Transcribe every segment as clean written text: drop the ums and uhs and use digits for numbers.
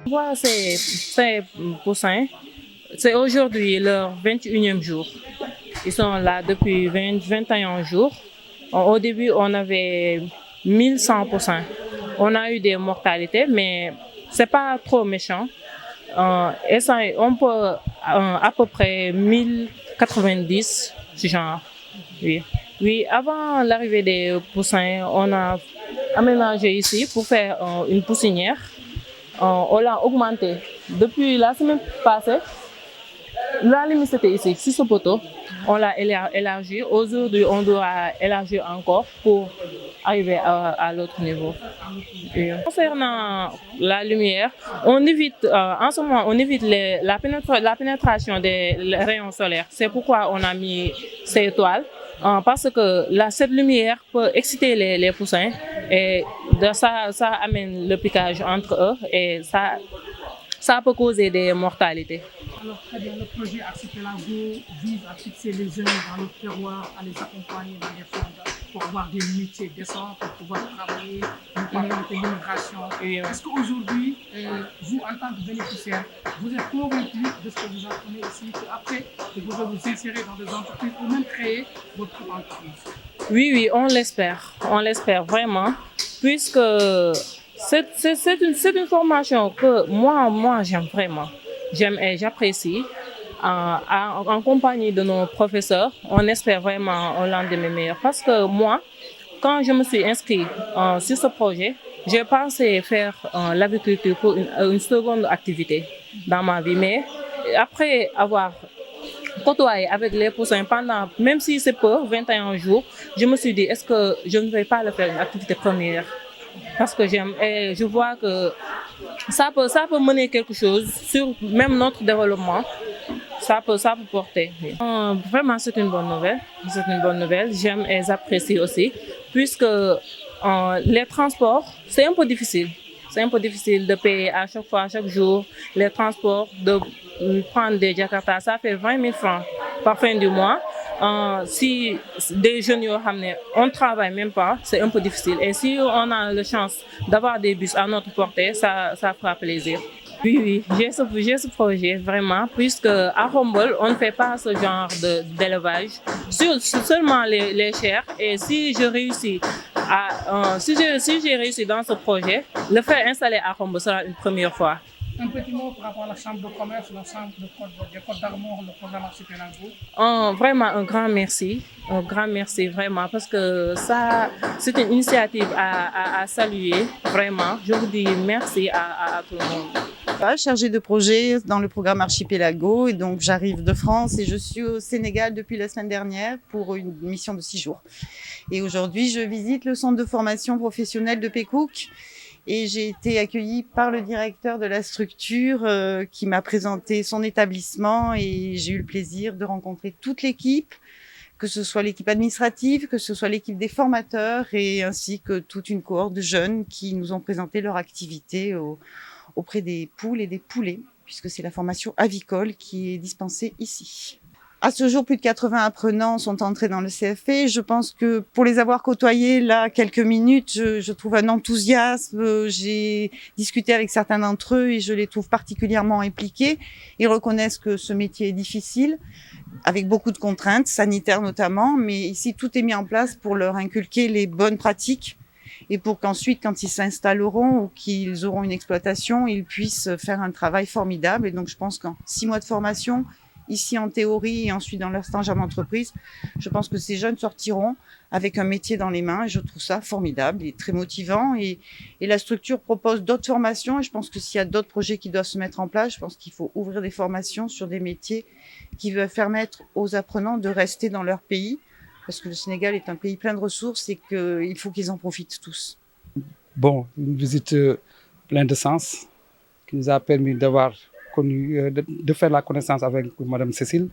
Voilà, ces poussins, c'est aujourd'hui leur 21e jour. Ils sont là depuis 21 jours. Au début, on avait 1100 poussins. On a eu des mortalités, mais c'est pas trop méchant. Et ça, on peut à peu près 1090, ce genre. Oui. Oui, avant l'arrivée des poussins, on a aménagé ici pour faire une poussinière. On l'a augmenté. Depuis la semaine passée, la limite c'était ici, sur ce poteau. On l'a élargi. Aujourd'hui, on doit élargir encore pour arriver à l'autre niveau. Et concernant la lumière, on évite, en ce moment, on évite la pénétration des rayons solaires. C'est pourquoi on a mis ces étoiles. Parce que cette lumière peut exciter les poussins et ça amène le piquage entre eux et ça peut causer des mortalités. Alors, très bien, le projet Archipelago vise à fixer les jeunes dans le terroir, à les accompagner dans les fonds pour avoir des métiers décents, pour pouvoir travailler, pour parler de l'immigration. Est-ce qu'aujourd'hui, vous, en tant que bénéficiaire, vous êtes convaincu de ce que vous apprenez ici, qu'après, vous pouvez vous insérer dans des entreprises ou même créer votre propre entreprise? Oui, on l'espère vraiment, puisque c'est une formation que moi j'aime vraiment. J'aime et j'apprécie. En compagnie de nos professeurs, on espère vraiment un lendemain meilleur. Parce que moi, quand je me suis inscrite sur ce projet, j'ai pensé faire l'agriculture pour une seconde activité dans ma vie. Mais après avoir côtoyé avec les poussins pendant, même si c'est peu, 21 jours, je me suis dit, est-ce que je ne vais pas le faire une activité première? Parce que j'aime et je vois que ça peut mener quelque chose sur même notre développement. Ça peut porter. Oui. Vraiment, c'est une bonne nouvelle. C'est une bonne nouvelle. J'aime et j'apprécie aussi, puisque les transports, c'est un peu difficile. C'est un peu difficile de payer à chaque fois, à chaque jour, les transports, de prendre des Jakarta. Ça fait 20 000 francs par fin du mois. Si des jeunes, on ne travaille même pas, c'est un peu difficile. Et si on a la chance d'avoir des bus à notre portée, ça fera plaisir. Oui, j'ai ce projet vraiment, puisque à Humboldt, on ne fait pas ce genre d'élevage, seulement les chairs. Et si je réussis si j'ai réussi dans ce projet, le faire installer à Humboldt sera une première fois. Un petit mot par rapport à la Chambre de commerce, la Chambre des Côtes d'Armor, le programme Archipelago. Vraiment un grand merci vraiment, parce que ça, c'est une initiative à saluer, vraiment. Je vous dis merci à tout le monde. Chargée de projet dans le programme Archipelago, et donc j'arrive de France et je suis au Sénégal depuis la semaine dernière pour une mission de 6 jours. Et aujourd'hui, je visite le centre de formation professionnelle de Pekouk. Et j'ai été accueillie par le directeur de la structure qui m'a présenté son établissement et j'ai eu le plaisir de rencontrer toute l'équipe, que ce soit l'équipe administrative, que ce soit l'équipe des formateurs et ainsi que toute une cohorte de jeunes qui nous ont présenté leur activité auprès des poules et des poulets, puisque c'est la formation avicole qui est dispensée ici. À ce jour, plus de 80 apprenants sont entrés dans le CFP. Je pense que pour les avoir côtoyés là quelques minutes, je trouve un enthousiasme. J'ai discuté avec certains d'entre eux et je les trouve particulièrement impliqués. Ils reconnaissent que ce métier est difficile, avec beaucoup de contraintes sanitaires notamment, mais ici tout est mis en place pour leur inculquer les bonnes pratiques et pour qu'ensuite, quand ils s'installeront ou qu'ils auront une exploitation, ils puissent faire un travail formidable. Et donc je pense qu'en 6 mois de formation, ici en théorie et ensuite dans leur stage en entreprise, je pense que ces jeunes sortiront avec un métier dans les mains et je trouve ça formidable et très motivant. Et la structure propose d'autres formations et je pense que s'il y a d'autres projets qui doivent se mettre en place, je pense qu'il faut ouvrir des formations sur des métiers qui veulent permettre aux apprenants de rester dans leur pays parce que le Sénégal est un pays plein de ressources et qu'il faut qu'ils en profitent tous. Bon, une visite pleine de sens qui nous a permis de faire la connaissance avec Madame Cécile,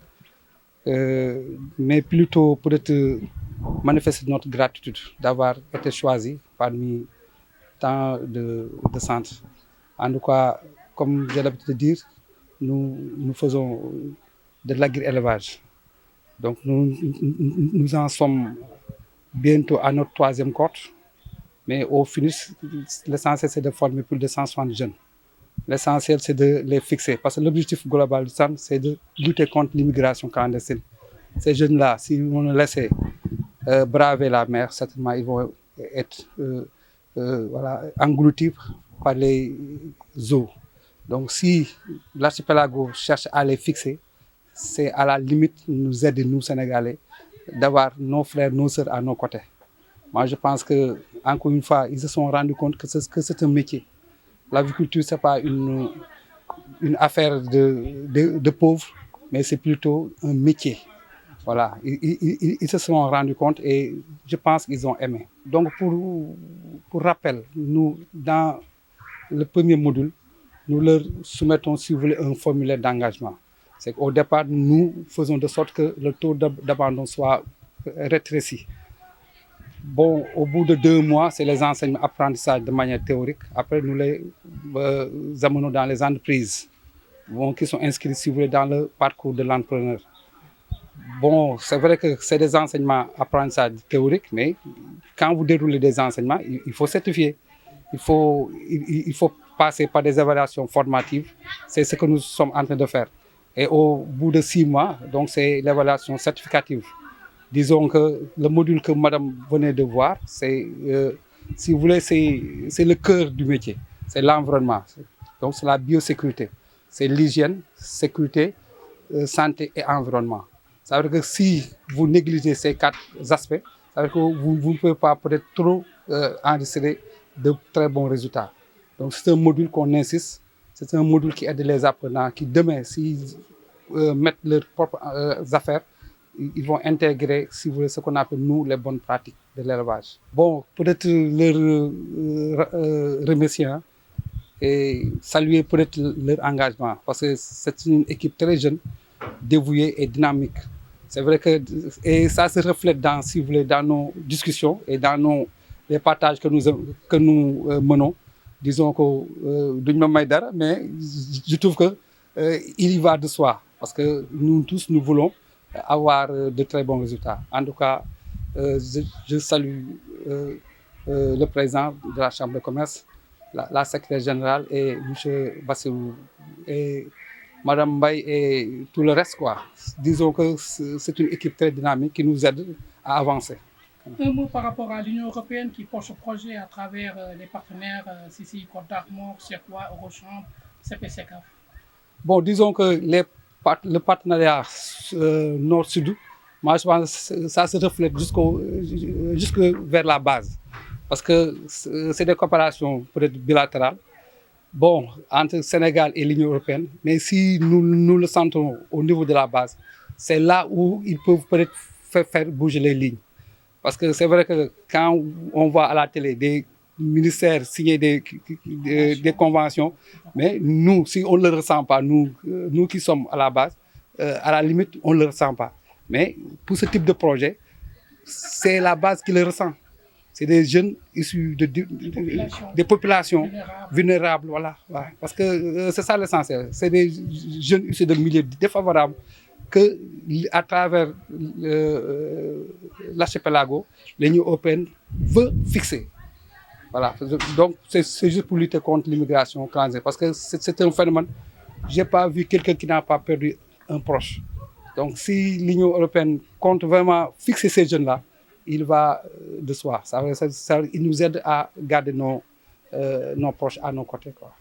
mais plutôt peut-être manifester notre gratitude d'avoir été choisi parmi tant de centres. En tout cas, comme j'ai l'habitude de dire, nous faisons de l'agri-élevage. Donc nous en sommes bientôt à notre 3e cohorte, mais au finish, l'essentiel c'est de former plus de 160 jeunes. L'essentiel, c'est de les fixer. Parce que l'objectif global du centre, c'est de lutter contre l'immigration clandestine. Ces jeunes-là, si on les laisse braver la mer, certainement, ils vont être voilà, engloutis par les eaux. Donc, si l'archipelago cherche à les fixer, c'est à la limite nous aider, nous, Sénégalais, d'avoir nos frères, nos sœurs à nos côtés. Moi, je pense que, encore une fois, ils se sont rendus compte que c'est un métier. L'agriculture, ce n'est pas une affaire de pauvres, mais c'est plutôt un métier. Voilà, ils se sont rendus compte et je pense qu'ils ont aimé. Donc, pour rappel, nous, dans le premier module, nous leur soumettons, si vous voulez, un formulaire d'engagement. C'est qu'au départ, nous faisons de sorte que le taux d'abandon soit rétréci. Bon, au bout de 2 mois, c'est les enseignements apprentissages de manière théorique. Après, nous les amenons dans les entreprises qui sont inscrites, si vous voulez, dans le parcours de l'entrepreneur. Bon, c'est vrai que c'est des enseignements apprentissages théoriques, mais quand vous déroulez des enseignements, il faut certifier. Il faut passer par des évaluations formatives. C'est ce que nous sommes en train de faire. Et au bout de 6 mois, donc c'est l'évaluation certificative. Disons que le module que madame venait de voir, c'est, si vous voulez, c'est le cœur du métier. C'est l'environnement. Donc c'est la biosécurité. C'est l'hygiène, sécurité, santé et environnement. Ça veut dire que si vous négligez ces 4 aspects, ça veut dire que vous ne pouvez pas peut-être trop enregistrer de très bons résultats. Donc c'est un module qu'on insiste. C'est un module qui aide les apprenants qui demain, s'ils mettent leurs propres affaires, ils vont intégrer, si vous voulez, ce qu'on appelle, nous, les bonnes pratiques de l'élevage. Bon, peut-être leur remercier et saluer peut-être leur engagement, parce que c'est une équipe très jeune, dévouée et dynamique. C'est vrai que et ça se reflète dans, si vous voulez, dans nos discussions et dans les partages que nous menons. Disons que mais je trouve que il y va de soi, parce que nous tous, nous voulons avoir de très bons résultats. En tout cas, je salue le président de la Chambre de commerce, la secrétaire générale et M. Bassirou et Mme Mbaye et tout le reste, quoi. Disons que c'est une équipe très dynamique qui nous aide à avancer. Un mot par rapport à l'Union européenne qui porte ce projet à travers les partenaires CCI, Côte d'Armor, CERCOI, Eurochamp, CPCCAF. Bon, disons que le partenariat nord-sud, moi je pense que ça se reflète jusque vers la base. Parce que c'est des coopérations peut-être bilatérales, bon, entre le Sénégal et l'Union européenne. Mais si nous le sentons au niveau de la base, c'est là où ils peuvent peut-être faire bouger les lignes. Parce que c'est vrai que quand on voit à la télé des ministères signer des conventions, mais nous, si on ne le ressent pas, nous qui sommes à la base, à la limite, on ne le ressent pas. Mais pour ce type de projet, c'est la base qui le ressent. C'est des jeunes issus des populations vulnérables, voilà. Parce que c'est ça l'essentiel. C'est des jeunes issus de milieux défavorables que, à travers l'archipelago, l'Union européenne veut fixer. Voilà. Donc, c'est juste pour lutter contre l'immigration clandestine. Parce que c'est un phénomène. Je n'ai pas vu quelqu'un qui n'a pas perdu un proche. Donc, si l'Union européenne compte vraiment fixer ces jeunes-là, il va de soi. Il nous aide à garder nos proches à nos côtés, quoi.